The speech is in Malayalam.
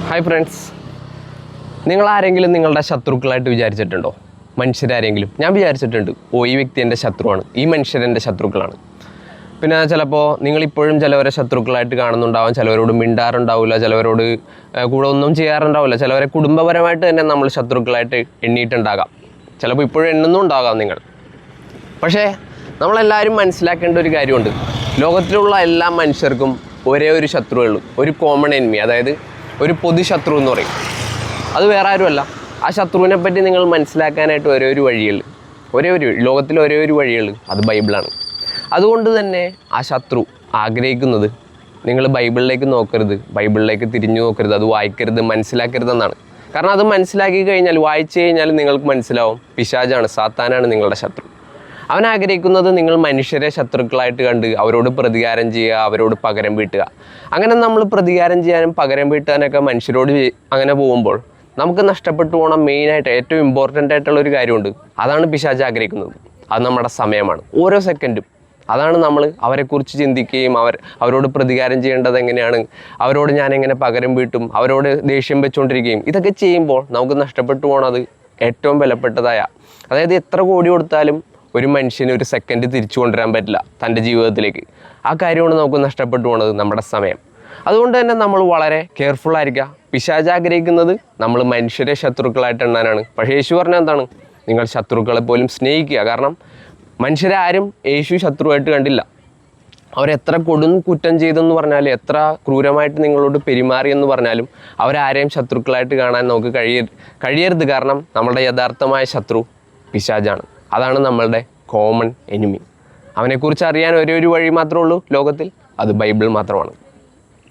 ഹായ് ഫ്രണ്ട്സ്, നിങ്ങളാരെങ്കിലും നിങ്ങളുടെ ശത്രുക്കളായിട്ട് വിചാരിച്ചിട്ടുണ്ടോ? മനുഷ്യരാരെങ്കിലും? ഞാൻ വിചാരിച്ചിട്ടുണ്ട്, ഈ വ്യക്തി എൻ്റെ ശത്രുവാണ്, ഈ മനുഷ്യരെൻ്റെ ശത്രുക്കളാണ്. പിന്നെ ചിലപ്പോൾ നിങ്ങളിപ്പോഴും ചിലവരെ ശത്രുക്കളായിട്ട് കാണുന്നുണ്ടാവാം, ചിലവരോട് മിണ്ടാറുണ്ടാവില്ല, ചിലവരോട് കൂടെ ഒന്നും ചെയ്യാറുണ്ടാവില്ല, ചിലവരെ കുടുംബപരമായിട്ട് തന്നെ നമ്മൾ ശത്രുക്കളായിട്ട് എണ്ണിയിട്ടുണ്ടാകാം, ചിലപ്പോൾ ഇപ്പോഴും എണ്ണുന്നുണ്ടാകാം നിങ്ങൾ. പക്ഷേ നമ്മളെല്ലാവരും മനസ്സിലാക്കേണ്ട ഒരു കാര്യമുണ്ട്, ലോകത്തിലുള്ള എല്ലാ മനുഷ്യർക്കും ഒരേ ഒരു ശത്രുവേ ഉള്ളൂ, ഒരു കോമൺ എനിമി, അതായത് ഒരു പൊതുശത്രു എന്ന് പറയും. അത് വേറെ ആരുമല്ല. ആ ശത്രുവിനെ പറ്റി നിങ്ങൾ മനസ്സിലാക്കാനായിട്ട് ലോകത്തിൽ ഒരേ ഒരു വഴിയുള്ളൂ, അത് ബൈബിളാണ്. അതുകൊണ്ട് തന്നെ ആ ശത്രു ആഗ്രഹിക്കുന്നത് നിങ്ങൾ ബൈബിളിലേക്ക് നോക്കരുത്, ബൈബിളിലേക്ക് തിരിഞ്ഞു നോക്കരുത്, അത് വായിക്കരുത്, മനസ്സിലാക്കരുതെന്നാണ്. കാരണം അത് മനസ്സിലാക്കി കഴിഞ്ഞാൽ, വായിച്ചു കഴിഞ്ഞാൽ നിങ്ങൾക്ക് മനസ്സിലാവും, പിശാചാണ്, സാത്താനാണ് നിങ്ങളുടെ ശത്രു. അവൻ ആഗ്രഹിക്കുന്നത് നിങ്ങൾ മനുഷ്യരെ ശത്രുക്കളായിട്ട് കണ്ട് അവരോട് പ്രതികാരം ചെയ്യുക, അവരോട് പകരം വീട്ടുക. അങ്ങനെ നമ്മൾ പ്രതികാരം ചെയ്യാനും പകരം വീട്ടാനൊക്കെ മനുഷ്യരോട് അങ്ങനെ പോകുമ്പോൾ നമുക്ക് നഷ്ടപ്പെട്ടു പോകണം മെയിനായിട്ട് ഏറ്റവും ഇമ്പോർട്ടൻ്റ് ആയിട്ടുള്ളൊരു കാര്യമുണ്ട്. അതാണ് പിശാച് ആഗ്രഹിക്കുന്നത്. അത് നമ്മുടെ സമയമാണ്, ഓരോ സെക്കൻഡും. അതാണ് നമ്മൾ അവരെക്കുറിച്ച് ചിന്തിക്കുകയും അവരോട് പ്രതികാരം ചെയ്യേണ്ടത് എങ്ങനെയാണ്, അവരോട് ഞാൻ എങ്ങനെ പകരം വീട്ടും, അവരോട് ദേഷ്യം വെച്ചുകൊണ്ടിരിക്കുകയും ഇതൊക്കെ ചെയ്യുമ്പോൾ നമുക്ക് നഷ്ടപ്പെട്ടു പോകണത് ഏറ്റവും വിലപ്പെട്ടതായ, അതായത് എത്ര കോടി കൊടുത്താലും ഒരു മനുഷ്യന് ഒരു സെക്കൻഡ് തിരിച്ചു കൊണ്ടുവരാൻ പറ്റില്ല തൻ്റെ ജീവിതത്തിലേക്ക്. ആ കാര്യമാണ് നമുക്ക് നഷ്ടപ്പെട്ടു പോകുന്നത്, നമ്മുടെ സമയം. അതുകൊണ്ട് തന്നെ നമ്മൾ വളരെ കെയർഫുള്ളായിരിക്കുക. പിശാച് ആഗ്രഹിക്കുന്നത് നമ്മൾ മനുഷ്യരെ ശത്രുക്കളായിട്ട് എണ്ണാനാണ്. പക്ഷേ യേശു പറഞ്ഞാൽ എന്താണ്? നിങ്ങൾ ശത്രുക്കളെ പോലും സ്നേഹിക്കുക. കാരണം മനുഷ്യരെ ആരും യേശു ശത്രുവായിട്ട് കണ്ടില്ല. അവരെത്ര കുറ്റം ചെയ്തെന്ന് പറഞ്ഞാലും, എത്ര ക്രൂരമായിട്ട് നിങ്ങളോട് പെരുമാറിയെന്ന് പറഞ്ഞാലും അവരാരെയും ശത്രുക്കളായിട്ട് കാണാൻ നമുക്ക് കഴിയരുത്. കാരണം നമ്മളുടെ യഥാർത്ഥമായ ശത്രു പിശാചാണ്. അതാണ് നമ്മളുടെ കോമൺ എനിമി. അവനെക്കുറിച്ച് അറിയാൻ ഒരേ ഒരു വഴി മാത്രമേ ഉള്ളൂ ലോകത്തിൽ, അത് ബൈബിൾ മാത്രമാണ്.